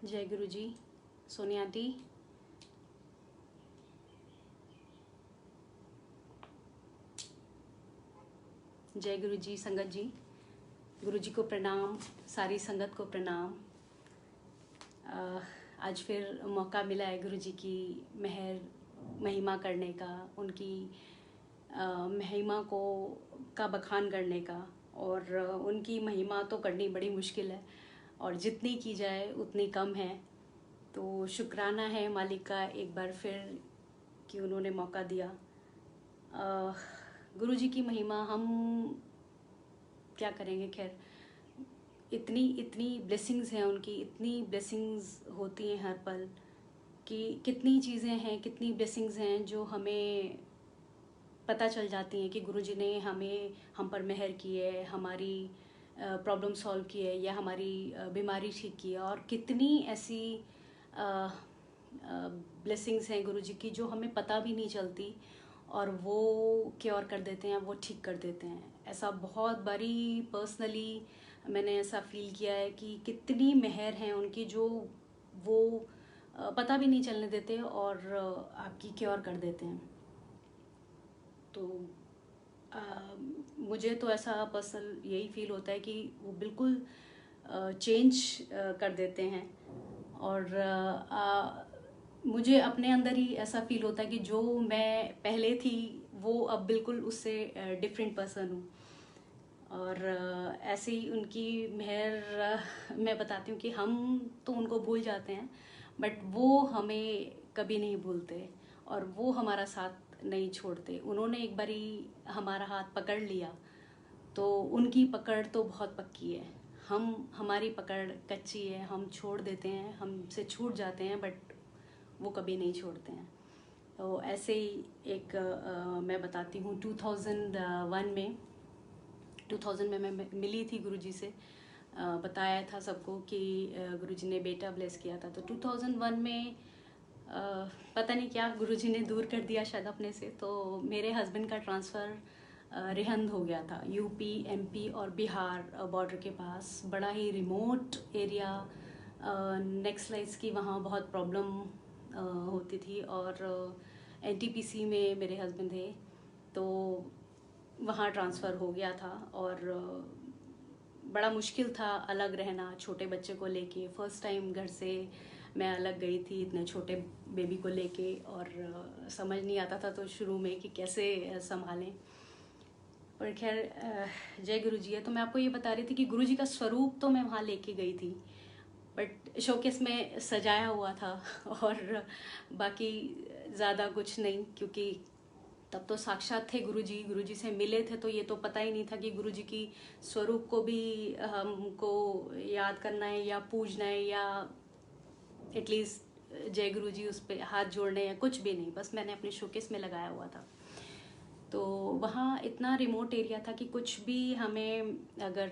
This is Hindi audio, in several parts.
जय गुरु जी। सोनिया आंटी, जय गुरु जी। संगत जी, गुरु जी को प्रणाम, सारी संगत को प्रणाम। आज फिर मौका मिला है गुरु जी की महिमा करने का, उनकी महिमा को का बखान करने का। और उनकी महिमा तो करनी बड़ी मुश्किल है और जितनी की जाए उतनी कम है। तो शुक्राना है मालिक का एक बार फिर कि उन्होंने मौका दिया। गुरु जी की महिमा हम क्या करेंगे। खैर, इतनी इतनी ब्लेसिंग्स हैं उनकी, इतनी ब्लेसिंग्स होती हैं हर पल कि कितनी चीज़ें हैं, कितनी ब्लेसिंग्स हैं जो हमें पता चल जाती हैं कि गुरु जी ने हम पर मेहर की है, हमारी प्रॉब्लम सॉल्व की है या हमारी बीमारी ठीक की है। और कितनी ऐसी ब्लेसिंग्स हैं गुरु जी की जो हमें पता भी नहीं चलती और वो क्योर कर देते हैं, वो ठीक कर देते हैं। ऐसा बहुत बारी पर्सनली मैंने ऐसा फील किया है कि कितनी मेहर है उनकी जो वो पता भी नहीं चलने देते और आपकी क्योर कर देते हैं। तो मुझे तो ऐसा पर्सनल यही फील होता है कि वो बिल्कुल चेंज कर देते हैं। और मुझे अपने अंदर ही ऐसा फील होता है कि जो मैं पहले थी वो अब बिल्कुल उससे डिफरेंट पर्सन हूँ। और ऐसे ही उनकी मेहर मैं बताती हूँ कि हम तो उनको भूल जाते हैं बट वो हमें कभी नहीं भूलते और वो हमारा साथ नहीं छोड़ते। उन्होंने एक बारी हमारा हाथ पकड़ लिया तो उनकी पकड़ तो बहुत पक्की है। हमारी पकड़ कच्ची है, हम छोड़ देते हैं, हमसे छूट जाते हैं बट वो कभी नहीं छोड़ते हैं। तो ऐसे ही एक मैं बताती हूँ 2000 में मैं मिली थी गुरुजी से। बताया था सबको कि गुरुजी ने बेटा ब्लेस किया था। तो 2001 में पता नहीं क्या गुरुजी ने दूर कर दिया शायद अपने से, तो मेरे हस्बैंड का ट्रांसफ़र रिहंद हो गया था, यूपी, एमपी और बिहार बॉर्डर के पास। बड़ा ही रिमोट एरिया, नेक्स्ट लाइट्स की वहाँ बहुत प्रॉब्लम होती थी। और एनटीपीसी में मेरे हस्बैंड थे तो वहाँ ट्रांसफ़र हो गया था। और बड़ा मुश्किल था अलग रहना छोटे बच्चे को लेके। फ़र्स्ट टाइम घर से मैं अलग गई थी इतने छोटे बेबी को लेके और समझ नहीं आता था तो शुरू में कि कैसे संभालें। पर खैर जय गुरु जी है। तो मैं आपको ये बता रही थी कि गुरु जी का स्वरूप तो मैं वहाँ लेके गई थी बट शोकेस में सजाया हुआ था और बाकी ज़्यादा कुछ नहीं, क्योंकि तब तो साक्षात थे गुरु जी से मिले थे तो ये तो पता ही नहीं था कि गुरु जी की स्वरूप को भी हमको याद करना है या पूजना है या एटलीस्ट जय गुरु जी उस पर हाथ जोड़ने हैं, कुछ भी नहीं। बस मैंने अपने शोकेस में लगाया हुआ था। तो वहाँ इतना रिमोट एरिया था कि कुछ भी हमें अगर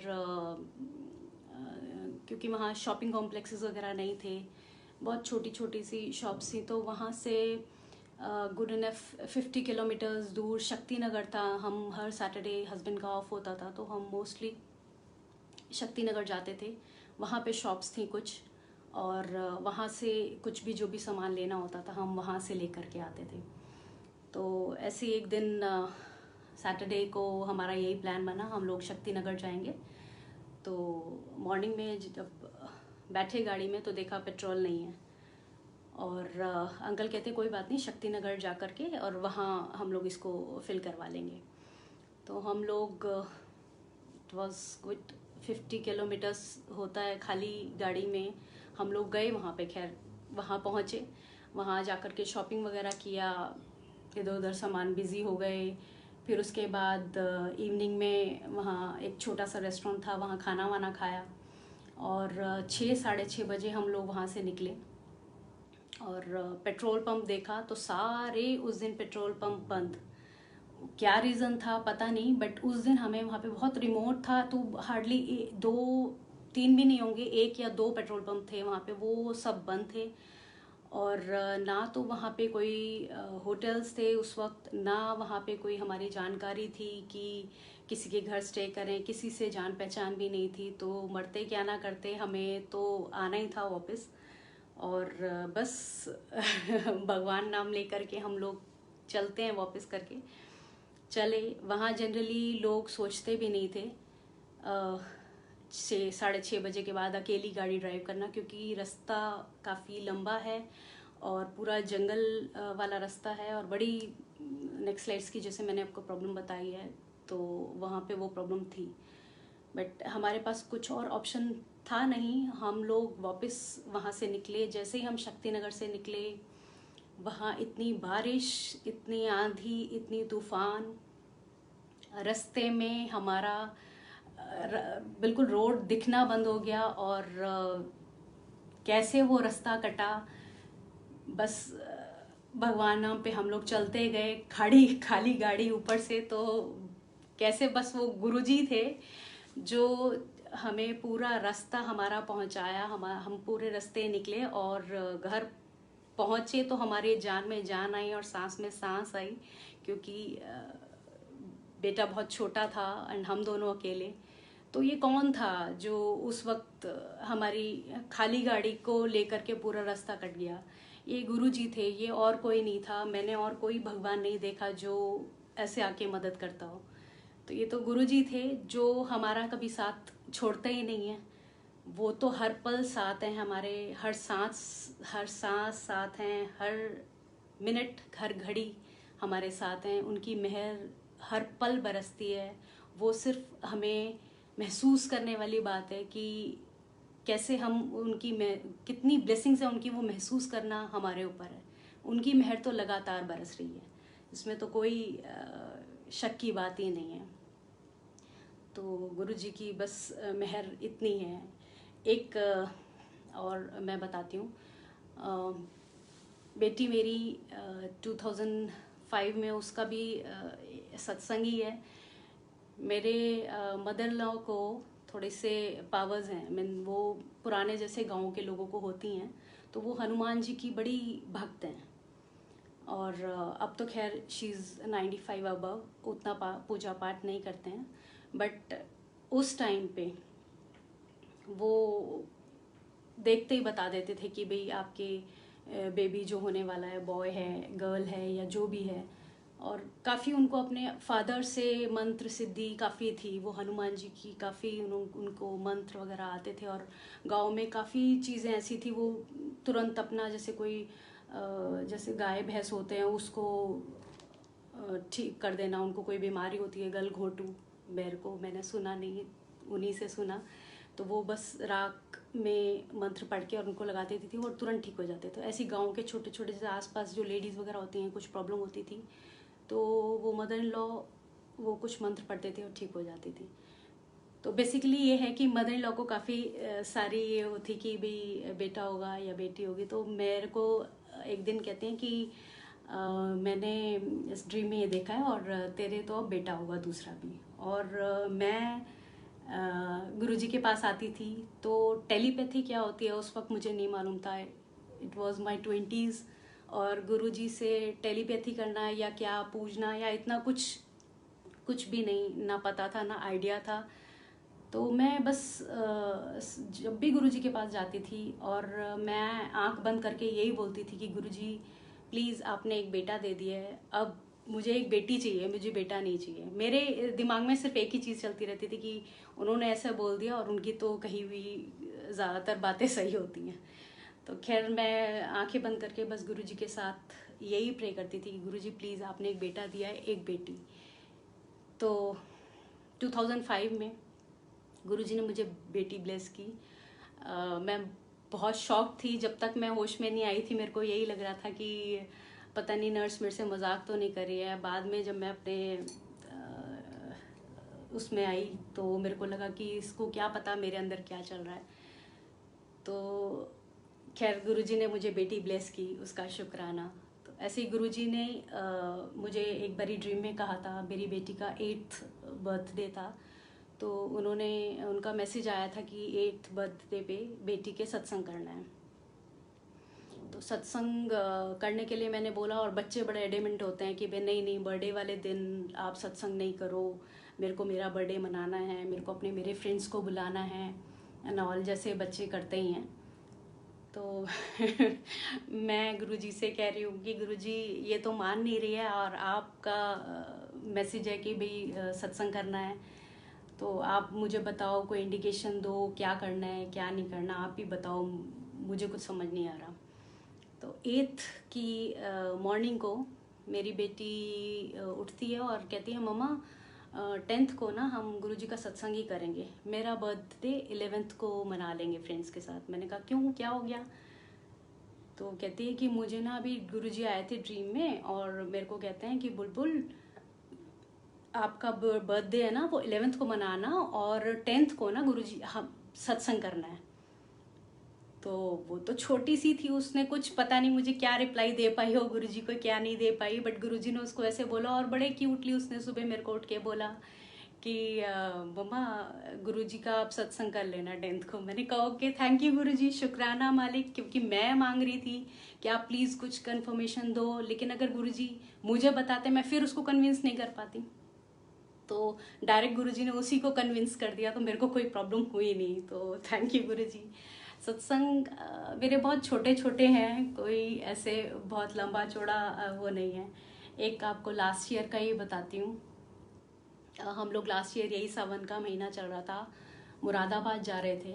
क्योंकि वहाँ शॉपिंग कॉम्प्लेक्सेस वगैरह नहीं थे, बहुत छोटी छोटी सी शॉप्स थी। तो वहाँ से गुड इनफ 50 किलोमीटर्स दूर शक्ति नगर था। हम हर सैटरडे हस्बैंड का ऑफ होता था तो हम मोस्टली शक्ति नगर जाते थे। वहाँ पे शॉप्स थी कुछ और वहाँ से कुछ भी जो भी सामान लेना होता था हम वहाँ से लेकर के आते थे। तो ऐसे एक दिन सैटरडे को हमारा यही प्लान बना, हम लोग शक्ति नगर जाएंगे। तो मॉर्निंग में जब बैठे गाड़ी में तो देखा पेट्रोल नहीं है और अंकल कहते कोई बात नहीं, शक्ति नगर जा कर के और वहाँ हम लोग इसको फिल करवा लेंगे। तो हम लोग इट वॉज गुड 50 किलोमीटर्स होता है खाली गाड़ी में। हम लोग गए वहाँ पे, खैर वहाँ पहुँचे, वहाँ जा कर के शॉपिंग वगैरह किया, इधर उधर सामान बिज़ी हो गए। फिर उसके बाद इवनिंग में वहाँ एक छोटा सा रेस्टोरेंट था, वहाँ खाना वाना खाया और 6-6:30 बजे हम लोग वहाँ से निकले। और पेट्रोल पंप देखा तो सारे उस दिन पेट्रोल पंप बंद। क्या रीज़न था पता नहीं बट उस दिन हमें वहाँ पे बहुत रिमोट था तो हार्डली 2-3 भी नहीं होंगे, 1 या 2 पेट्रोल पंप थे वहाँ पे, वो सब बंद थे। और ना तो वहाँ पे कोई होटल्स थे उस वक्त, ना वहाँ पे कोई हमारी जानकारी थी कि किसी के घर स्टे करें, किसी से जान पहचान भी नहीं थी। तो मरते क्या ना करते, हमें तो आना ही था वापस। और बस भगवान नाम लेकर के हम लोग चलते हैं, वापस करके चले। वहाँ जनरली लोग सोचते भी नहीं थे 6-6:30 बजे के बाद अकेली गाड़ी ड्राइव करना, क्योंकि रास्ता काफ़ी लंबा है और पूरा जंगल वाला रास्ता है और बड़ी नेक्स्ट स्लाइड्स की जैसे मैंने आपको प्रॉब्लम बताई है, तो वहाँ पे वो प्रॉब्लम थी। बट हमारे पास कुछ और ऑप्शन था नहीं, हम लोग वापस वहाँ से निकले। जैसे ही हम शक्तिनगर से निकले, वहाँ इतनी बारिश, इतनी आंधी, इतनी तूफान, रास्ते में हमारा बिल्कुल रोड दिखना बंद हो गया। और कैसे वो रास्ता कटा, बस भगवान नाम पे हम लोग चलते गए, खाली गाड़ी ऊपर से। तो कैसे बस वो गुरुजी थे जो हमें पूरा रास्ता हमारा पहुंचाया। हम पूरे रास्ते निकले और घर पहुंचे तो हमारे जान में जान आई और सांस में सांस आई, क्योंकि बेटा बहुत छोटा था एंड हम दोनों अकेले। तो ये कौन था जो उस वक्त हमारी खाली गाड़ी को लेकर के पूरा रास्ता कट गया? ये गुरुजी थे, ये और कोई नहीं था। मैंने और कोई भगवान नहीं देखा जो ऐसे आके मदद करता हो। तो ये तो गुरुजी थे जो हमारा कभी साथ छोड़ते ही नहीं है। वो तो हर पल साथ हैं हमारे, हर सांस साथ हैं, हर मिनट हर घड़ी हमारे साथ हैं। उनकी मेहर हर पल बरसती है। वो सिर्फ हमें महसूस करने वाली बात है कि कैसे हम उनकी कितनी ब्लेसिंग्स है उनकी, वो महसूस करना हमारे ऊपर है। उनकी मेहर तो लगातार बरस रही है, इसमें तो कोई शक की बात ही नहीं है। तो गुरु जी की बस मेहर इतनी है। एक और मैं बताती हूँ, बेटी मेरी 2005 में, उसका भी सत्संग ही है। मेरे मदर लॉ को थोड़े से पावर्स हैं, मीन वो पुराने जैसे गांव के लोगों को होती हैं। तो वो हनुमान जी की बड़ी भक्त हैं। और अब तो खैर शी इज़ 95 अबव, उतना पूजा पाठ नहीं करते हैं। बट उस टाइम पे वो देखते ही बता देते थे कि भाई आपके बेबी जो होने वाला है, बॉय है, गर्ल है या जो भी है। और काफ़ी उनको अपने फादर से मंत्र सिद्धि काफ़ी थी। वो हनुमान जी की काफ़ी उनको मंत्र वगैरह आते थे। और गांव में काफ़ी चीज़ें ऐसी थी, वो तुरंत अपना जैसे कोई जैसे गाय भैंस होते हैं उसको ठीक कर देना। उनको कोई बीमारी होती है, गलघोटू, मेरे को मैंने सुना नहीं, उन्हीं से सुना। तो वो बस राख में मंत्र पढ़ के और उनको लगा देती थी और तुरंत ठीक हो जाते। तो ऐसी गांव के छोटे छोटे जैसे आसपास जो लेडीज़ वगैरह होती हैं, कुछ प्रॉब्लम होती थी तो वो मदर इन लॉ वो कुछ मंत्र पढ़ते थे और ठीक हो जाती थी। तो बेसिकली ये है कि मदर इन लॉ को काफ़ी सारी ये थी कि भाई बेटा होगा या बेटी होगी। तो मेरे को एक दिन कहते हैं कि मैंने इस ड्रीम में ये देखा है और तेरे तो अब बेटा होगा दूसरा भी। और मैं गुरुजी के पास आती थी। तो टेलीपैथी क्या होती है उस वक्त मुझे नहीं मालूम था। It was my 20s। और गुरुजी से टेलीपैथी करना या क्या पूजना या इतना कुछ भी नहीं, ना पता था ना आइडिया था। तो मैं बस जब भी गुरुजी के पास जाती थी और मैं आंख बंद करके यही बोलती थी कि गुरुजी प्लीज़ आपने एक बेटा दे दिया है, अब मुझे एक बेटी चाहिए, मुझे बेटा नहीं चाहिए। मेरे दिमाग में सिर्फ एक ही चीज़ चलती रहती थी कि उन्होंने ऐसा बोल दिया और उनकी तो कही हुई ज़्यादातर बातें सही होती हैं। तो खैर मैं आंखें बंद करके बस गुरुजी के साथ यही प्रे करती थी कि गुरुजी प्लीज़ आपने एक बेटा दिया है, एक बेटी। तो 2005 में गुरुजी ने मुझे बेटी ब्लेस की। मैं बहुत शॉक थी। जब तक मैं होश में नहीं आई थी मेरे को यही लग रहा था कि पता नहीं नर्स मेरे से मजाक तो नहीं कर रही है। बाद में जब मैं अपने उसमें आई तो मेरे को लगा कि इसको क्या पता मेरे अंदर क्या चल रहा है। तो खैर गुरुजी ने मुझे बेटी ब्लेस की, उसका शुक्राना। तो ऐसे ही गुरुजी ने मुझे एक बारी ड्रीम में कहा था, मेरी बेटी का 8th बर्थडे था। तो उनका मैसेज आया था कि 8th बर्थडे पे बेटी के सत्संग करना है। तो सत्संग करने के लिए मैंने बोला और बच्चे बड़े एडेमेंट होते हैं कि भाई नहीं बर्थडे वाले दिन आप सत्संग नहीं करो, मेरे को मेरा बर्थडे मनाना है, मेरे को मेरे फ्रेंड्स को बुलाना है एंड ऑल, जैसे बच्चे करते ही हैं। तो मैं गुरुजी से कह रही हूँ कि गुरुजी ये तो मान नहीं रही है, और आपका मैसेज है कि भाई सत्संग करना है, तो आप मुझे बताओ, कोई इंडिकेशन दो, क्या करना है क्या नहीं करना, आप ही बताओ, मुझे कुछ समझ नहीं आ रहा। तो 8th की मॉर्निंग को मेरी बेटी उठती है और कहती है, मम्मा 10th को ना हम गुरुजी का सत्संग ही करेंगे, मेरा बर्थडे 11th को मना लेंगे फ्रेंड्स के साथ। मैंने कहा क्यों, क्या हो गया? तो कहती है कि मुझे ना अभी गुरुजी आए थे ड्रीम में और मेरे को कहते हैं कि बुलबुल आपका बर्थडे है ना वो 11th को मनाना, और 10th को ना गुरुजी हम सत्संग करना है। तो वो तो छोटी सी थी, उसने कुछ पता नहीं मुझे क्या रिप्लाई दे पाई हो गुरुजी को, क्या नहीं दे पाई, बट गुरुजी ने उसको ऐसे बोला, और बड़े क्यूटली उसने सुबह मेरे को उठ के बोला कि मम्मा गुरुजी का आप सत्संग कर लेना 10th को। मैंने कहा ओके, थैंक यू गुरुजी, शुक्राना मालिक, क्योंकि मैं मांग रही थी कि आप प्लीज़ कुछ कंफर्मेशन दो, लेकिन अगर गुरुजी मुझे बताते मैं फिर उसको कन्विंस नहीं कर पाती। तो डायरेक्ट गुरुजी ने उसी को कन्विंस कर दिया, तो मेरे को कोई प्रॉब्लम हुई नहीं। तो थैंक यू गुरुजी। सत्संग मेरे बहुत छोटे छोटे हैं, कोई ऐसे बहुत लंबा चौड़ा वो नहीं है। एक आपको लास्ट ईयर का ही बताती हूँ। हम लोग लास्ट ईयर यही सावन का महीना चल रहा था, मुरादाबाद जा रहे थे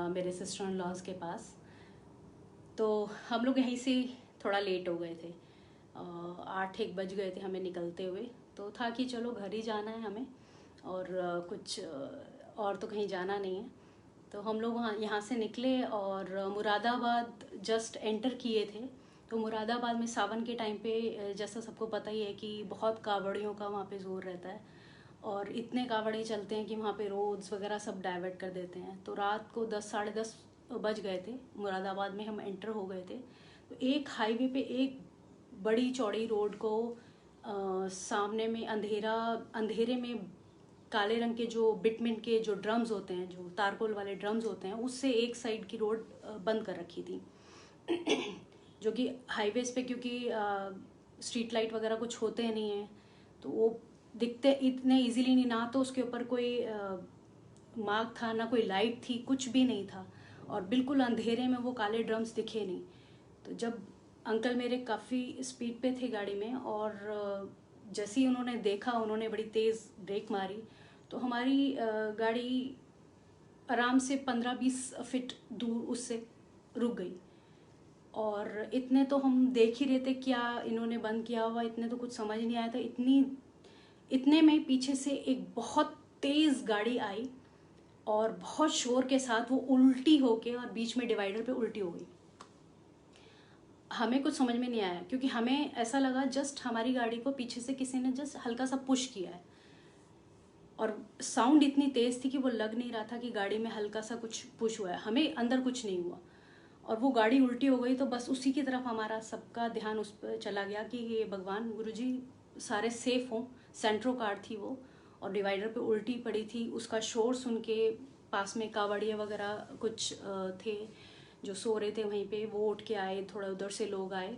मेरे सिस्टर इन लॉज के पास। तो हम लोग यहीं से थोड़ा लेट हो गए थे, 8-1 बज गए थे हमें निकलते हुए। तो था कि चलो घर ही जाना है हमें, और कुछ और तो कहीं जाना नहीं है। तो हम लोग वहाँ यहाँ से निकले और मुरादाबाद जस्ट एंटर किए थे। तो मुरादाबाद में सावन के टाइम पे जैसा सबको पता ही है कि बहुत कावड़ियों का वहाँ पे जोर रहता है, और इतने कावड़े चलते हैं कि वहाँ पे रोड्स वगैरह सब डाइवर्ट कर देते हैं। तो रात को 10 साढ़े 10 बज गए थे, मुरादाबाद में हम एंटर हो गए थे। तो एक हाईवे पे एक बड़ी चौड़ी रोड को सामने में अंधेरे में काले रंग के जो बिटमिन के जो ड्रम्स होते हैं, जो तारकोल वाले ड्रम्स होते हैं, उससे एक साइड की रोड बंद कर रखी थी। जो कि हाईवेज पे, क्योंकि स्ट्रीट लाइट वगैरह कुछ होते नहीं हैं, तो वो दिखते इतने इजीली नहीं, ना तो उसके ऊपर कोई मार्क था, ना कोई लाइट थी, कुछ भी नहीं था, और बिल्कुल अंधेरे में वो काले ड्रम्स दिखे नहीं। तो जब अंकल मेरे काफ़ी स्पीड पे थे गाड़ी में, और जैसे ही उन्होंने देखा, उन्होंने बड़ी तेज़ ब्रेक मारी, तो हमारी गाड़ी आराम से 15-20 फीट दूर उससे रुक गई। और इतने तो हम देख ही रहे थे क्या इन्होंने बंद किया हुआ, इतने तो कुछ समझ नहीं आया था। इतने में पीछे से एक बहुत तेज़ गाड़ी आई और बहुत शोर के साथ वो उल्टी होके और बीच में डिवाइडर पे उल्टी हो गई। हमें कुछ समझ में नहीं आया, क्योंकि हमें ऐसा लगा जस्ट हमारी गाड़ी को पीछे से किसी ने जस्ट हल्का सा पुश किया है, और साउंड इतनी तेज़ थी कि वो लग नहीं रहा था कि गाड़ी में हल्का सा कुछ पुश हुआ है, हमें अंदर कुछ नहीं हुआ। और वो गाड़ी उल्टी हो गई, तो बस उसी की तरफ हमारा सबका ध्यान उस पर चला गया कि ये भगवान गुरुजी सारे सेफ हों। सेंट्रो कार थी वो, और डिवाइडर पे उल्टी पड़ी थी। उसका शोर सुन के पास में कावड़िया वगैरह कुछ थे जो सो रहे थे वहीं पे, वो उठ के आए, थोड़ा उधर से लोग आए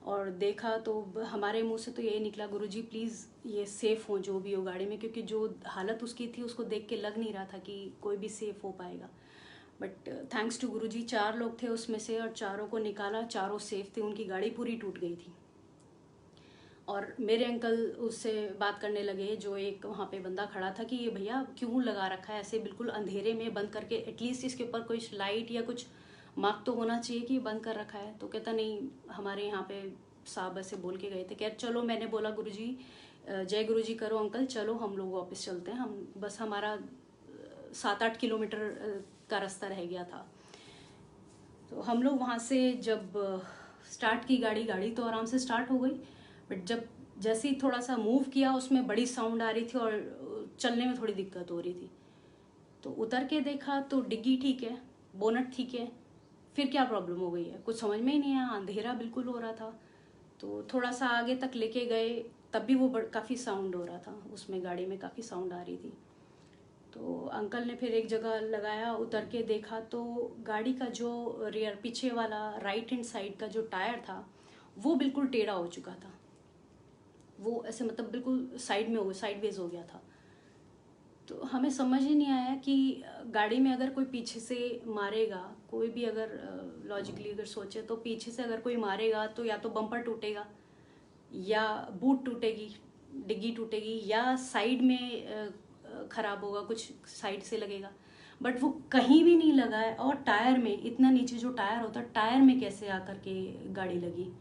और देखा, तो हमारे मुंह से तो ये निकला, गुरुजी प्लीज़ ये सेफ़ हो जो भी हो गाड़ी में, क्योंकि जो हालत उसकी थी उसको देख के लग नहीं रहा था कि कोई भी सेफ़ हो पाएगा। बट थैंक्स टू गुरुजी 4 लोग थे उसमें से, और चारों को निकाला, चारों सेफ थे। उनकी गाड़ी पूरी टूट गई थी। और मेरे अंकल उससे बात करने लगे, जो एक वहाँ पे बंदा खड़ा था, कि ये भैया क्यों लगा रखा है ऐसे बिल्कुल अंधेरे में बंद करके, एटलीस्ट इसके ऊपर कोई लाइट या कुछ मार्क तो होना चाहिए कि बंद कर रखा है। तो कहता नहीं, हमारे यहाँ पे साहब ऐसे बोल के गए थे। कह चलो, मैंने बोला गुरुजी जय गुरुजी करो अंकल, चलो हम लोग वापस चलते हैं, हम बस हमारा 7-8 किलोमीटर का रास्ता रह गया था। तो हम लोग वहाँ से जब स्टार्ट की गाड़ी तो आराम से स्टार्ट हो गई, बट जब जैसे ही थोड़ा सा मूव किया उसमें बड़ी साउंड आ रही थी और चलने में थोड़ी दिक्कत हो रही थी। तो उतर के देखा तो डिग्गी ठीक है, बोनट ठीक है, फिर क्या प्रॉब्लम हो गई है कुछ समझ में ही नहीं आया, अंधेरा बिल्कुल हो रहा था। तो थोड़ा सा आगे तक लेके गए, तब भी वो काफ़ी साउंड हो रहा था, उसमें गाड़ी में काफ़ी साउंड आ रही थी। तो अंकल ने फिर एक जगह लगाया, उतर के देखा तो गाड़ी का जो रियर पीछे वाला राइट हैंड साइड का जो टायर था वो बिल्कुल टेढ़ा हो चुका था। वो ऐसे मतलब बिल्कुल साइड में हो, साइडवेज हो गया था। तो हमें समझ ही नहीं आया कि गाड़ी में अगर कोई पीछे से मारेगा, कोई भी अगर लॉजिकली अगर सोचे तो पीछे से अगर कोई मारेगा तो या तो बम्पर टूटेगा या बूट टूटेगी, डिग्गी टूटेगी, या साइड में खराब होगा, कुछ साइड से लगेगा। बट वो कहीं भी नहीं लगा है, और टायर में, इतना नीचे जो टायर होता है, टायर में कैसे आकर के गाड़ी लगी।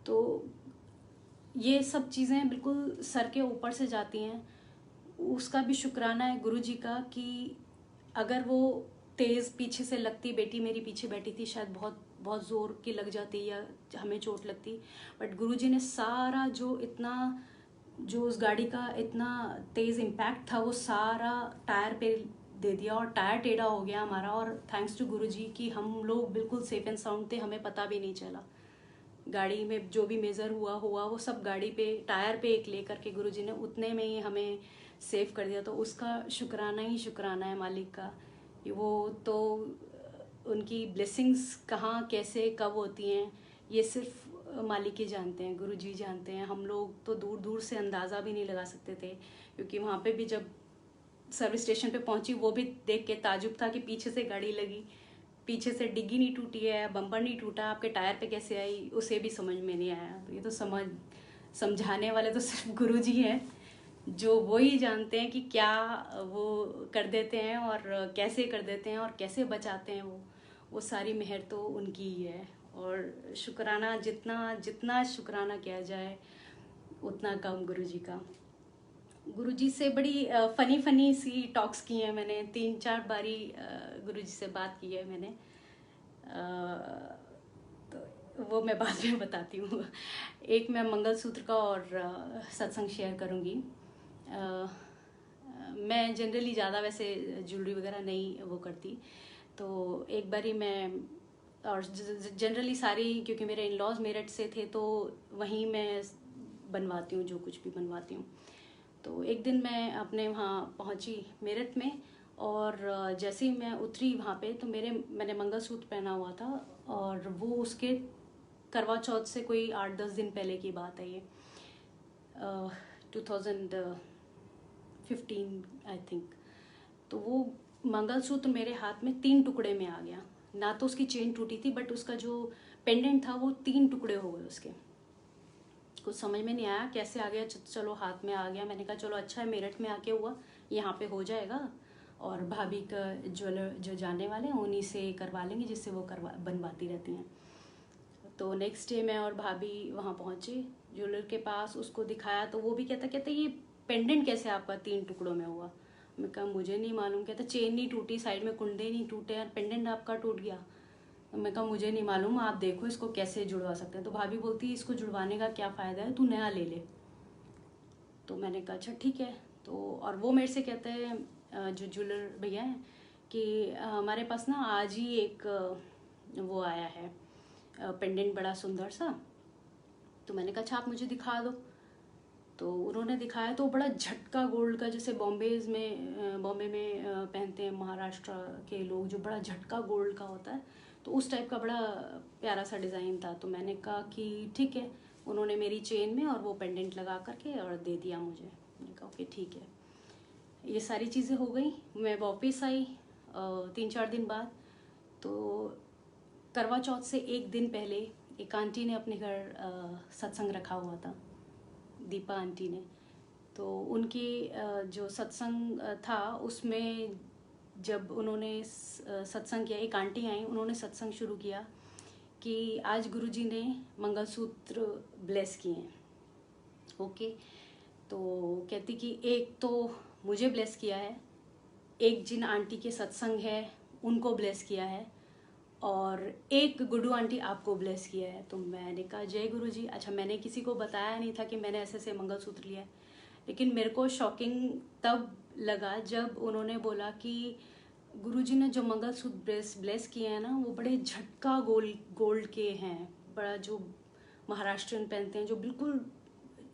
तो ये सब चीज़ें बिल्कुल सर के ऊपर से जाती हैं। उसका भी शुक्राना है गुरु जी का कि अगर वो तेज़ पीछे से लगती, बेटी मेरी पीछे बैठी थी, शायद बहुत बहुत ज़ोर की लग जाती या हमें चोट लगती। बट गुरु जी ने सारा जो उस गाड़ी का इतना तेज़ इम्पैक्ट था वो सारा टायर पे दे दिया, और टायर टेढ़ा हो गया हमारा। और थैंक्स टू गुरु जी कि हम लोग बिल्कुल सेफ एंड साउंड थे, हमें पता भी नहीं चला। गाड़ी में जो भी मेजर हुआ वो सब गाड़ी पे, टायर पे एक लेकर के गुरुजी ने उतने में ही हमें सेव कर दिया। तो उसका शुक्राना ही शुक्राना है मालिक का। वो तो उनकी ब्लेसिंग्स कहाँ कैसे कब होती हैं ये सिर्फ मालिक ही जानते हैं, गुरुजी जानते हैं। हम लोग तो दूर दूर से अंदाज़ा भी नहीं लगा सकते थे, क्योंकि वहाँ पे भी जब सर्विस स्टेशन पे पहुंची वो भी देख के ताजुब था कि पीछे से गाड़ी लगी, पीछे से डिग्गी नहीं टूटी है, बम्पर नहीं टूटा, आपके टायर पे कैसे आई, उसे भी समझ में नहीं आया। तो ये तो समझाने वाले तो सिर्फ गुरुजी हैं, जो वो ही जानते हैं कि क्या वो कर देते हैं और कैसे कर देते हैं और कैसे बचाते हैं। वो सारी मेहर तो उनकी ही है। और शुक्राना जितना जितना शुक्राना किया जाए उतना कम गुरुजी का। गुरुजी से बड़ी फ़नी फ़नी सी टॉक्स की हैं मैंने, 3-4 बारी गुरुजी से बात की है मैंने। तो वो मैं बाद में बताती हूँ। एक मैं मंगलसूत्र का और सत्संग शेयर करूँगी। मैं जनरली ज़्यादा वैसे ज्वेलरी वगैरह नहीं वो करती। तो एक बारी मैं, और जनरली सारी, क्योंकि मेरे इन लॉज मेरठ से थे तो वहीं मैं बनवाती हूँ जो कुछ भी बनवाती हूँ। तो एक दिन मैं अपने वहाँ पहुँची मेरठ में, और जैसे ही मैं उतरी वहाँ पे तो मैंने मंगलसूत्र पहना हुआ था, और वो उसके करवा चौथ से कोई 8-10 दिन पहले की बात है ये, 2015 आई थिंक। तो वो मंगलसूत्र मेरे हाथ में 3 टुकड़े में आ गया। ना तो उसकी चेन टूटी थी, बट उसका जो पेंडेंट था वो 3 टुकड़े हो गए उसके। कुछ समझ में नहीं आया कैसे आ गया, चलो हाथ में आ गया। मैंने कहा चलो अच्छा है, मेरठ में आके हुआ, यहाँ पे हो जाएगा, और भाभी का ज्वेलर जो जानने वाले हैं उन्हीं से करवा लेंगे, जिससे वो बनवाती रहती हैं। तो नेक्स्ट डे मैं और भाभी वहाँ पहुँचे ज्वेलर के पास, उसको दिखाया तो वो भी कहता ये पेंडेंट कैसे आपका 3 टुकड़ों में हुआ। मैं कहा मुझे नहीं मालूम। कहता चेन नहीं टूटी, साइड में कुंडे नहीं टूटे, और पेंडेंट आपका टूट गया। मैं कहा मुझे नहीं मालूम, आप देखो इसको कैसे जुड़वा सकते हैं। तो भाभी बोलती है इसको जुड़वाने का क्या फ़ायदा है, तू नया ले ले। तो मैंने कहा अच्छा ठीक है। तो और वो मेरे से कहते हैं जो ज्वेलर भैया हैं कि हमारे पास ना आज ही एक वो आया है पेंडेंट, बड़ा सुंदर सा। तो मैंने कहा अच्छा आप मुझे दिखा दो। तो उन्होंने दिखाया तो बड़ा झटका गोल्ड का, जैसे बॉम्बे में पहनते हैं महाराष्ट्र के लोग, जो बड़ा झटका गोल्ड का होता है, तो उस टाइप का बड़ा प्यारा सा डिज़ाइन था। तो मैंने कहा कि ठीक है। उन्होंने मेरी चेन में और वो पेंडेंट लगा करके और दे दिया मुझे। मैंने कहा ओके ठीक है। ये सारी चीज़ें हो गई। मैं वापस आई 3-4 दिन बाद। तो करवा चौथ से एक दिन पहले एक आंटी ने अपने घर सत्संग रखा हुआ था, दीपा आंटी ने। तो उनकी जो सत्संग था उसमें जब उन्होंने सत्संग किया, एक आंटी आई, उन्होंने सत्संग शुरू किया कि आज गुरुजी ने मंगलसूत्र ब्लेस किए हैं। ओके। तो कहती कि एक तो मुझे ब्लेस किया है, एक जिन आंटी के सत्संग है उनको ब्लेस किया है, और एक गुड्डू आंटी आपको ब्लेस किया है। तो मैंने कहा जय गुरु जी। अच्छा मैंने किसी को बताया नहीं था कि मैंने ऐसे ऐसे मंगलसूत्र लिया है, लेकिन मेरे को शॉकिंग तब लगा जब उन्होंने बोला कि गुरुजी ने जो मंगलसूत्र ब्लेस किए हैं ना वो बड़े झटका गोल्ड के हैं, बड़ा जो महाराष्ट्रियन पहनते हैं, जो बिल्कुल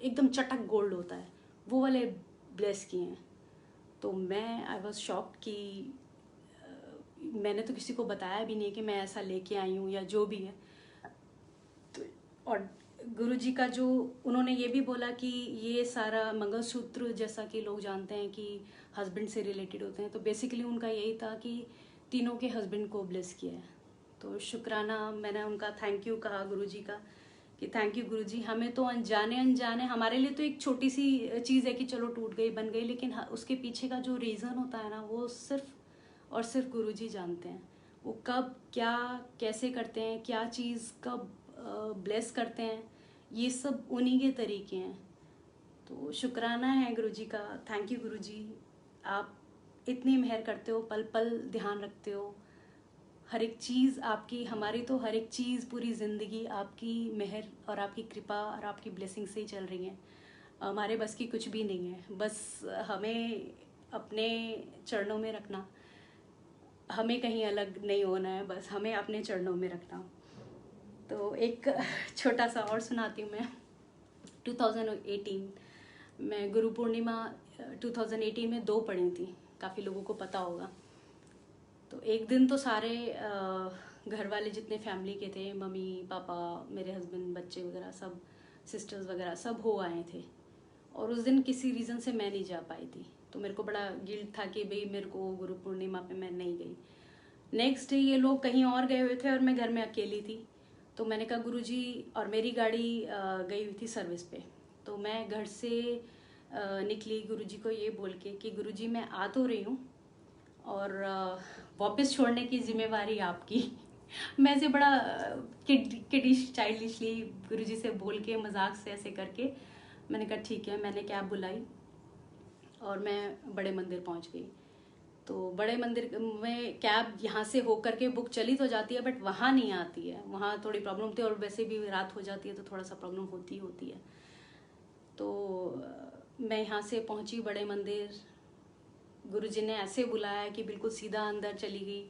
एकदम चटक गोल्ड होता है, वो वाले ब्लेस किए हैं। तो मैं आई वॉज शॉक्ड कि मैंने तो किसी को बताया भी नहीं कि मैं ऐसा लेके आई हूँ या जो भी है। तो और गुरुजी का जो उन्होंने ये भी बोला कि ये सारा मंगलसूत्र जैसा कि लोग जानते हैं कि हस्बैंड से रिलेटेड होते हैं, तो बेसिकली उनका यही था कि तीनों के हस्बैंड को ब्लेस किया है। तो शुक्राना, मैंने उनका थैंक यू कहा गुरुजी का कि थैंक यू गुरुजी, हमें तो अनजाने अनजाने हमारे लिए तो एक छोटी सी चीज़ है कि चलो टूट गई बन गई, लेकिन उसके पीछे का जो रीज़न होता है ना, वो सिर्फ और सिर्फ गुरुजी जानते हैं। वो कब क्या कैसे करते हैं, क्या चीज़ कब ब्लेस करते हैं, ये सब उन्हीं के तरीके हैं। तो शुक्राना है गुरुजी का, थैंक यू गुरुजी, आप इतनी मेहर करते हो, पल पल ध्यान रखते हो, हर एक चीज़ आपकी, हमारी तो हर एक चीज़ पूरी ज़िंदगी आपकी मेहर और आपकी कृपा और आपकी ब्लेसिंग से ही चल रही है। हमारे बस की कुछ भी नहीं है, बस हमें अपने चरणों में रखना, हमें कहीं अलग नहीं होना है, बस हमें अपने चरणों में रखना। तो एक छोटा सा और सुनाती हूँ मैं। 2018 मैं गुरु पूर्णिमा 2018 में 2 पढ़ी थी, काफ़ी लोगों को पता होगा। तो एक दिन तो सारे घर वाले जितने फैमिली के थे, मम्मी पापा, मेरे हस्बैंड, बच्चे वगैरह सब, सिस्टर्स वगैरह सब हो आए थे, और उस दिन किसी रीज़न से मैं नहीं जा पाई थी। तो मेरे को बड़ा गिल्ट था कि भाई मेरे को गुरु पूर्णिमा पे मैं नहीं गई। नेक्स्ट डे ये लोग कहीं और गए हुए थे और मैं घर में अकेली थी। तो मैंने कहा गुरुजी, और मेरी गाड़ी गई हुई थी सर्विस पे, तो मैं घर से निकली गुरुजी को ये बोल के कि गुरुजी मैं आ तो रही हूँ और वापस छोड़ने की जिम्मेवारी आपकी। मैं ऐसे बड़ा किडिश चाइल्डिशली गुरुजी से बोल के, मजाक से ऐसे करके मैंने कहा ठीक है। मैंने कैब बुलाई और मैं बड़े मंदिर पहुंच गई। तो बड़े मंदिर में कैब यहाँ से होकर के बुक चली तो जाती है, बट वहाँ नहीं आती है, वहाँ थोड़ी प्रॉब्लम थी, और वैसे भी रात हो जाती है तो थोड़ा सा प्रॉब्लम होती है। तो मैं यहाँ से पहुँची बड़े मंदिर, गुरुजी ने ऐसे बुलाया कि बिल्कुल सीधा अंदर चली गई,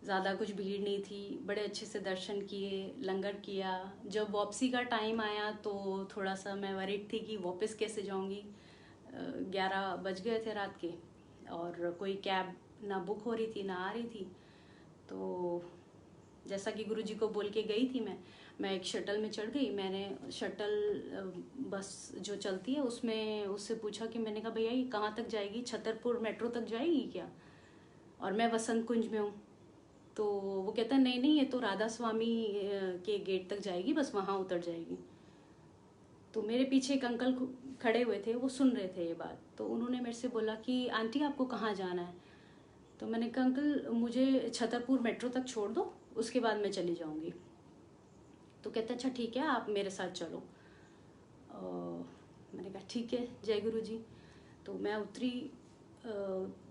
ज़्यादा कुछ भीड़ नहीं थी, बड़े अच्छे से दर्शन किए, लंगर किया। जब वापसी का टाइम आया तो थोड़ा सा मैं वरीड थी कि वापस कैसे जाऊंगी। 11 बज गए थे रात के, और कोई कैब ना बुक हो रही थी ना आ रही थी। तो जैसा कि गुरुजी को बोल के गई थी मैं एक शटल में चढ़ गई। मैंने शटल बस जो चलती है उसमें उससे पूछा कि, मैंने कहा भैया ये कहाँ तक जाएगी, छतरपुर मेट्रो तक जाएगी क्या, और मैं वसंत कुंज में हूँ। तो वो कहता है नहीं नहीं, ये तो राधा स्वामी के गेट तक जाएगी, बस वहाँ उतर जाएगी। तो मेरे पीछे एक अंकल खड़े हुए थे, वो सुन रहे थे ये बात। तो उन्होंने मेरे से बोला कि आंटी आपको कहाँ जाना है। तो मैंने कहा अंकल मुझे छतरपुर मेट्रो तक छोड़ दो, उसके बाद मैं चली जाऊंगी। तो कहते अच्छा ठीक है, आप मेरे साथ चलो। मैंने कहा ठीक है, जय गुरु जी। तो मैं उतरी,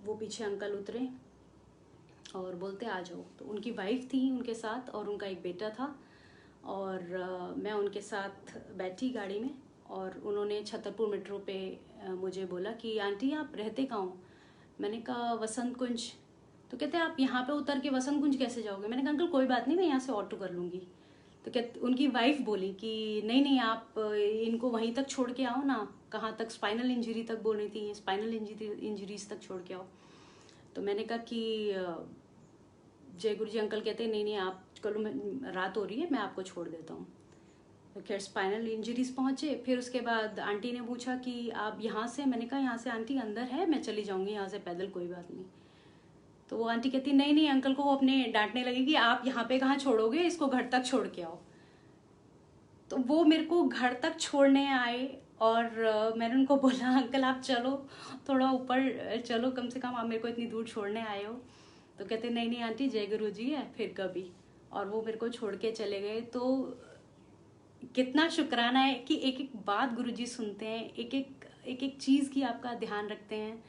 वो पीछे अंकल उतरे और बोलते आ जाओ। तो उनकी वाइफ थी उनके साथ और उनका एक बेटा था, और मैं उनके साथ बैठी गाड़ी में, और उन्होंने छतरपुर मेट्रो पे मुझे बोला कि आंटी आप रहते कहाँ हो। मैंने कहा वसंत कुंज। तो कहते आप यहाँ पे उतर के वसंत कुंज कैसे जाओगे। मैंने कहा अंकल कोई बात नहीं, मैं यहाँ से ऑटो कर लूँगी। तो कहते उनकी वाइफ बोली कि नहीं नहीं, आप इनको वहीं तक छोड़ के आओ ना, कहाँ तक, स्पाइनल इंजरी तक बोल रही थी, स्पाइनल इंजरीज तक छोड़ के आओ। तो मैंने कहा कि जय गुरु जी। अंकल कहते नहीं नहीं, आप चलो, मैं रात हो रही है, मैं आपको छोड़ देता हूँ। तो खैर स्पाइनल इंजरीज पहुँचे। फिर उसके बाद आंटी ने पूछा कि आप यहाँ से, मैंने कहा यहाँ से आंटी अंदर है, मैं चली जाऊँगी यहाँ से पैदल, कोई बात नहीं। तो वो आंटी कहती नहीं नहीं, अंकल को वो अपने डांटने लगी कि आप यहाँ पे कहाँ छोड़ोगे, इसको घर तक छोड़ के आओ। तो वो मेरे को घर तक छोड़ने आए, और मैंने उनको बोला अंकल आप चलो, थोड़ा ऊपर चलो, कम से कम आप मेरे को इतनी दूर छोड़ने आए हो। तो कहते नहीं नहीं आंटी, जय गुरु जी है, फिर कभी। और वो मेरे को छोड़ के चले गए। तो कितना शुक्राना है कि एक एक बात गुरुजी सुनते हैं, एक एक चीज़ की आपका ध्यान रखते हैं।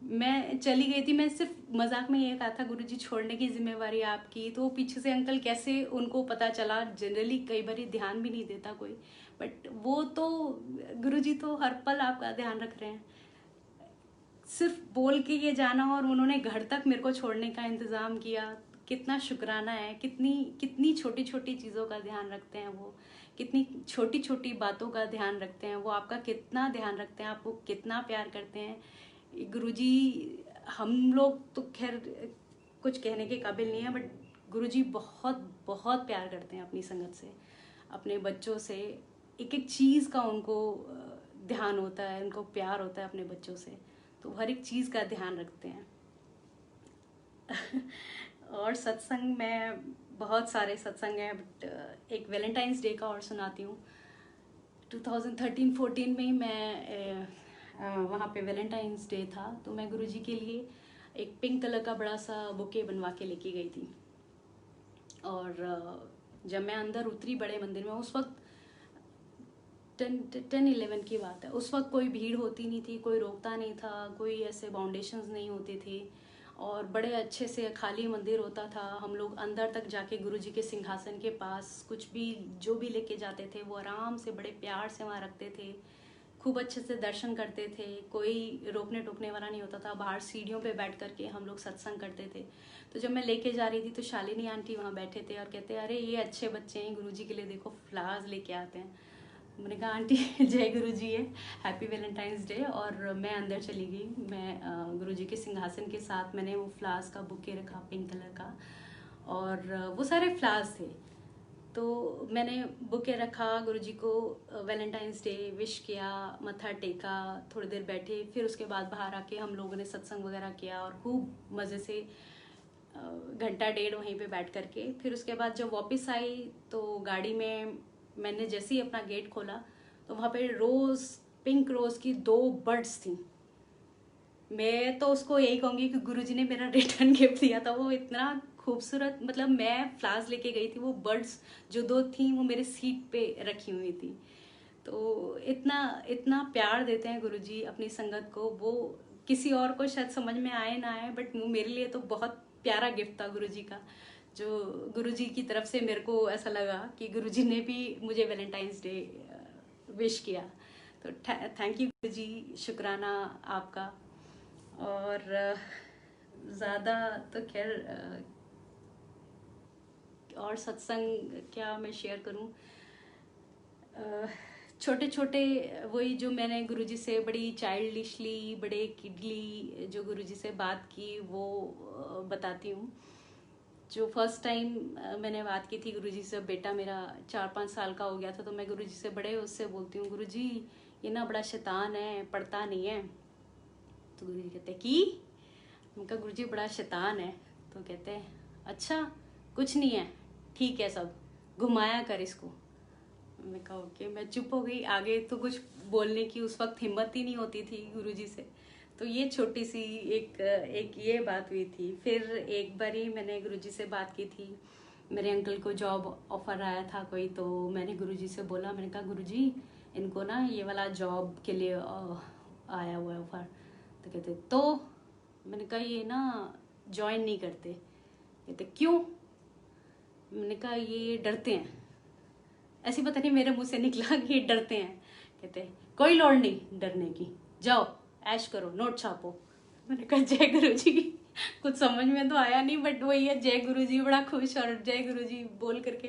मैं चली गई थी, मैं सिर्फ मजाक में ये कहा था गुरुजी छोड़ने की जिम्मेवारी आपकी। तो पीछे से अंकल कैसे उनको पता चला, जनरली कई बार ध्यान भी नहीं देता कोई, बट वो तो गुरुजी तो हर पल आपका ध्यान रख रहे हैं। सिर्फ बोल के ये जाना और उन्होंने घर तक मेरे को छोड़ने का इंतज़ाम किया। कितना शुक्राना है, कितनी कितनी छोटी छोटी चीज़ों का ध्यान रखते हैं वो, कितनी छोटी छोटी बातों का ध्यान रखते हैं वो, आपका कितना ध्यान रखते हैं, आपको कितना प्यार करते हैं गुरुजी। हम लोग तो खैर कुछ कहने के काबिल नहीं है, बट गुरुजी बहुत बहुत प्यार करते हैं अपनी संगत से, अपने बच्चों से। एक एक चीज़ का उनको ध्यान होता है, उनको प्यार होता है अपने बच्चों से, तो हर एक चीज़ का ध्यान रखते हैं। और सत्संग में बहुत सारे सत्संग हैं, बट एक वैलेंटाइंस डे का और सुनाती हूँ। 2013-14 में ही मैं वहाँ पे वैलेंटाइंस डे था, तो मैं गुरुजी के लिए एक पिंक कलर का बड़ा सा बुके बनवा के लेके गई थी। और जब मैं अंदर उतरी बड़े मंदिर में, उस वक्त 10-11 की बात है, उस वक्त कोई भीड़ होती नहीं थी, कोई रोकता नहीं था, कोई ऐसे बाउंडेशंस नहीं होते थे, और बड़े अच्छे से खाली मंदिर होता था। हम लोग अंदर तक जाके गुरुजी के सिंहासन के पास कुछ भी जो भी लेके जाते थे वो आराम से बड़े प्यार से वहाँ रखते थे, खूब अच्छे से दर्शन करते थे, कोई रोकने टोकने वाला नहीं होता था। बाहर सीढ़ियों पे बैठ करके हम लोग सत्संग करते थे। तो जब मैं लेके जा रही थी तो शालिनी आंटी वहाँ बैठे थे और कहते, अरे ये अच्छे बच्चे हैं, गुरुजी के लिए देखो फ्लावर्स लेके आते हैं। मैंने कहा आंटी जय गुरुजी है, हैप्पी वैलेंटाइंस डे। और मैं अंदर चली गई। मैं गुरुजी के सिंहासन के साथ मैंने वो फ्लावर्स का बुके रखा पिंक कलर का, और वो सारे फ्लावर्स थे। तो मैंने बुके रखा, गुरुजी को वैलेंटाइंस डे विश किया, मत्था टेका, थोड़ी देर बैठे, फिर उसके बाद बाहर आके हम लोगों ने सत्संग वगैरह किया और खूब मज़े से घंटा डेढ़ वहीं पे बैठ करके। फिर उसके बाद जब वापस आई तो गाड़ी में मैंने जैसे ही अपना गेट खोला तो वहाँ पे रोज़, पिंक रोज़ की 2 बर्ड्स थी। मैं तो उसको यही कहूँगी कि गुरुजी ने मेरा रिटर्न गिफ्ट दिया था। वो इतना खूबसूरत, मतलब मैं फ्लावर्स लेके गई थी, वो बर्ड्स जो 2 थी वो मेरे सीट पे रखी हुई थी। तो इतना इतना प्यार देते हैं गुरुजी अपनी संगत को। वो किसी और को शायद समझ में आए ना आए, बट वो मेरे लिए तो बहुत प्यारा गिफ्ट था गुरुजी का, जो गुरुजी की तरफ से मेरे को ऐसा लगा कि गुरुजी ने भी मुझे वैलेंटाइंस डे विश किया। तो थैंक यू गुरुजी, शुक्राना आपका। और ज़्यादा तो खैर और सत्संग क्या मैं शेयर करूं। छोटे छोटे वही जो मैंने गुरुजी से बड़ी चाइल्डिशली, बड़े किडली जो गुरुजी से बात की वो बताती हूँ। जो फर्स्ट टाइम मैंने बात की थी गुरुजी से, बेटा मेरा 4-5 साल का हो गया था, तो मैं गुरुजी से बड़े उससे बोलती हूँ, गुरुजी ये ना बड़ा शैतान है, पढ़ता नहीं है। तो गुरुजी कहते कि, उनका गुरुजी बड़ा शैतान है। तो कहते हैं अच्छा कुछ नहीं है, ठीक है सब, घुमाया कर इसको। मैं कहा ओके। मैं चुप हो गई, आगे तो कुछ बोलने की उस वक्त हिम्मत ही नहीं होती थी गुरुजी से। तो ये छोटी सी एक ये बात हुई थी। फिर एक बार ही मैंने गुरुजी से बात की थी, मेरे अंकल को जॉब ऑफर आया था कोई, तो मैंने गुरुजी से बोला, मैंने कहा गुरुजी इनको ना ये वाला जॉब के लिए आया हुआ है ऑफर। तो कहते तो मैंने कहा ये ना ज्वाइन नहीं करते। कहते क्यों? मैंने कहा ये डरते हैं। ऐसी पता नहीं मेरे मुंह से निकला कि ये डरते हैं। कहते कोई लोड़ नहीं डरने की, जाओ ऐश करो, नोट छापो। मैंने कहा जय गुरुजी। कुछ समझ में तो आया नहीं, बट वही है, जय गुरुजी, बड़ा खुश और जय गुरुजी बोल करके।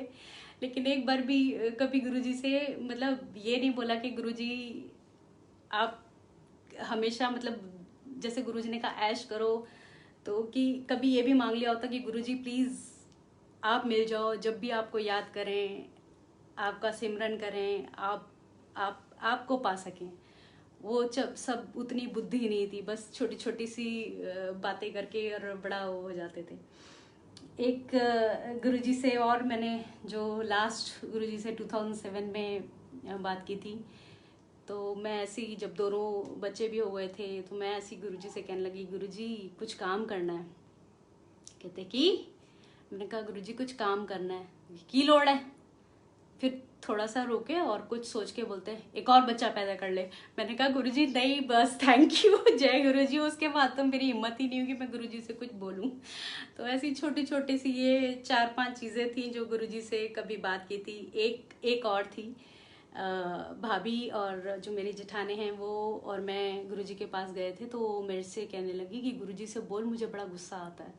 लेकिन एक बार भी कभी गुरुजी से मतलब ये नहीं बोला कि गुरुजी आप हमेशा, मतलब जैसे गुरुजी ने कहा ऐश करो, तो कि कभी ये भी मांग लिया होता कि गुरुजी प्लीज़ आप मिल जाओ, जब भी आपको याद करें, आपका सिमरन करें, आपको पा सकें। वो जब सब उतनी बुद्धि नहीं थी, बस छोटी छोटी सी बातें करके और बड़ा वो हो जाते थे। एक गुरुजी से और मैंने जो लास्ट गुरुजी से 2007 में बात की थी, तो मैं ऐसी जब दोनों बच्चे भी हो गए थे तो मैं ऐसी गुरुजी से कहने लगी, गुरुजी कुछ काम करना है। कहते कि, मैंने कहा गुरुजी कुछ काम करना है, की लोड़ है। फिर थोड़ा सा रोके और कुछ सोच के बोलते हैं एक और बच्चा पैदा कर ले। मैंने कहा गुरुजी नहीं बस थैंक यू, जय गुरुजी। उसके बाद तो मेरी हिम्मत ही नहीं हुई कि मैं गुरुजी से कुछ बोलूं। तो ऐसी छोटी छोटी सी ये 4-5 चीज़ें थी जो गुरुजी से कभी बात की थी। एक और थी, भाभी और जो मेरी जेठाने हैं वो और मैं गुरुजी के पास गए थे, तो वो मेरे से कहने लगी कि गुरुजी से बोल मुझे बड़ा गुस्सा आता है।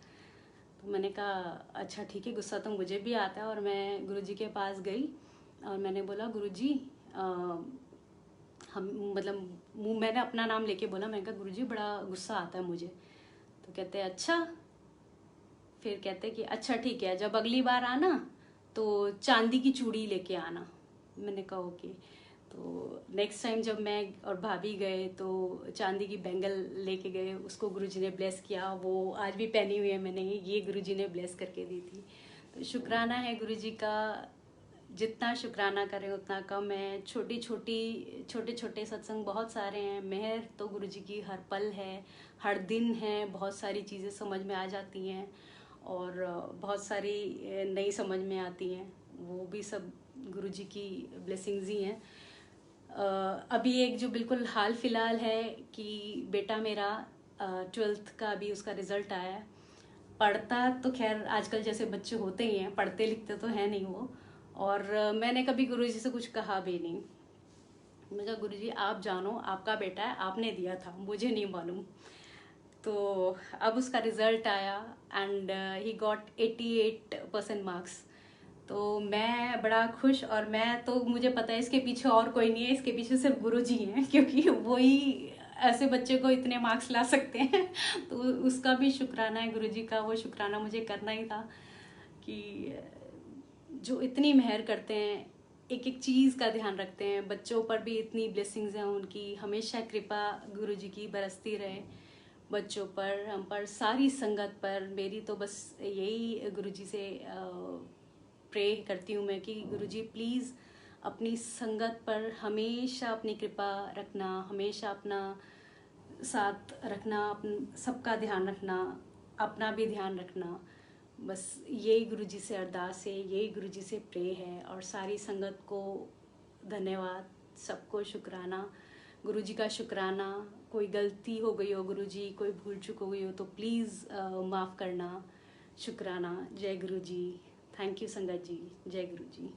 तो मैंने कहा अच्छा ठीक है, गुस्सा तो मुझे भी आता है। और मैं गुरुजी के पास गई और मैंने बोला गुरुजी हम मतलब मैंने अपना नाम लेके बोला, मैंने कहा गुरुजी बड़ा गुस्सा आता है मुझे। तो कहते हैं अच्छा। फिर कहते कि अच्छा ठीक है, जब अगली बार आना तो चांदी की चूड़ी लेके आना। मैंने कहा ओके। तो नेक्स्ट टाइम जब मैं और भाभी गए तो चांदी की बैंगल लेके गए, उसको गुरुजी ने ब्लेस किया। वो आज भी पहनी हुई है मैंने, ये गुरुजी ने ब्लेस करके दी थी। तो शुक्राना है गुरुजी का, जितना शुक्राना करें उतना कम है। छोटे छोटे सत्संग बहुत सारे हैं, मेहर तो गुरुजी की हर पल है, हर दिन है। बहुत सारी चीज़ें समझ में आ जाती हैं और बहुत सारी नई समझ में आती हैं, वो भी सब गुरुजी की ब्लेसिंग्स ही हैं। अभी एक जो बिल्कुल हाल फिलहाल है कि बेटा मेरा 12th का अभी उसका रिजल्ट आया है। पढ़ता तो खैर आजकल जैसे बच्चे होते ही हैं, पढ़ते लिखते तो है नहीं वो। और मैंने कभी गुरुजी से कुछ कहा भी नहीं। मैंने कहा गुरुजी आप जानो, आपका बेटा है, आपने दिया था, मुझे नहीं मालूम। तो अब उसका रिजल्ट आया एंड ही गॉट 88% मार्क्स। तो मैं बड़ा खुश, और मैं तो मुझे पता है इसके पीछे और कोई नहीं है, इसके पीछे सिर्फ गुरुजी हैं, क्योंकि वही ऐसे बच्चे को इतने मार्क्स ला सकते हैं। तो उसका भी शुक्राना है गुरुजी का, वो शुक्राना मुझे करना ही था कि जो इतनी मेहर करते हैं, एक एक चीज़ का ध्यान रखते हैं, बच्चों पर भी इतनी ब्लेसिंग्स हैं उनकी। हमेशा कृपा गुरुजी की बरसती रहे बच्चों पर, हम पर, सारी संगत पर। मेरी तो बस यही गुरुजी से प्रे करती हूँ मैं कि गुरुजी प्लीज़ अपनी संगत पर हमेशा अपनी कृपा रखना, हमेशा अपना साथ रखना, सबका ध्यान रखना, अपना भी ध्यान रखना। बस यही गुरुजी से अरदास है, यही गुरुजी से प्रे है। और सारी संगत को धन्यवाद, सबको शुक्राना, गुरुजी का शुक्राना। कोई गलती हो गई हो गुरुजी, कोई भूल चूक हो गई हो तो प्लीज़ माफ़ करना। शुक्राना। जय गुरुजी। थैंक यू संगत जी। जय गुरुजी।